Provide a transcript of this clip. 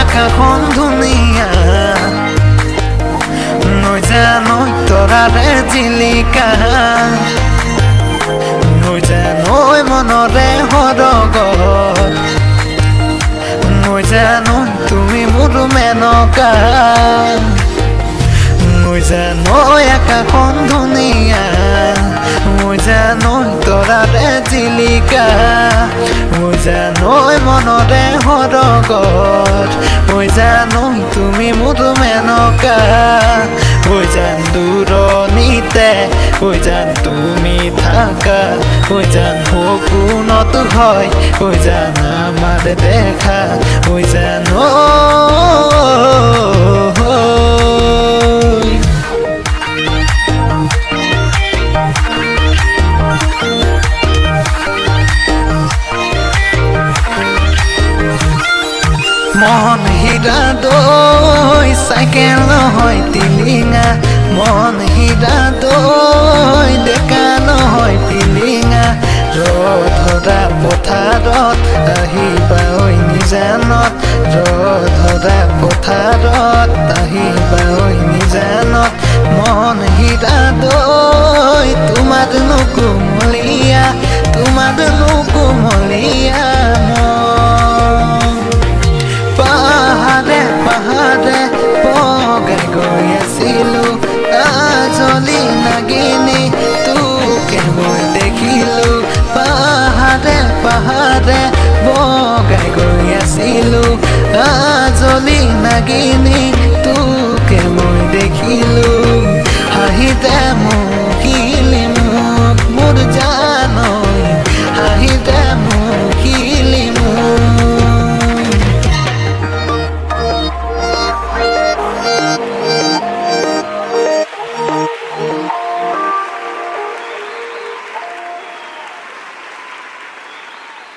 আকাশখন ধুনীয়া নৈ জানৈ তৰাৰে জিলিকা নৈ জানৈ মনৰে সৰগত নৈ জানৈ তুমি মোৰ মেনকা নৈ জানৈ আকাশখন ধুনীয়া নৈ জানৈ তৰাৰে জিলিকা নৈ জানৈ মনৰে সৰগত নৈ জানৈ তুমি মোৰ মেনকা নৈ জান দূৰণিতে নৈ জান তুমি থাকা নৈ জান সপোনত হয় নৈ জান আমাৰ দেখা নৈ জানৈ মন হীৰা দৈ চাইকেল নহয় টিলিঙা মন হীৰা দৈ ডেকা নহয় টিলিঙা ৰধৰা পথাৰত আহিবা ঐ নিজানত ৰধৰা পথাৰত আহিবা ঐ নিজানত মন হীৰা দৈ তোমাৰনো কোমলীয়া তোমাৰনো কোমলীয়া পাহাৰে বগাই গৈ আছিলোঁ আজলি নাগিনী তোকে মই দেখিলোঁ পাহাৰে বগাই গৈ আছিলোঁ আজলি নাগিনী তোকে মই দেখিলোঁ হাঁহিতে মোৰ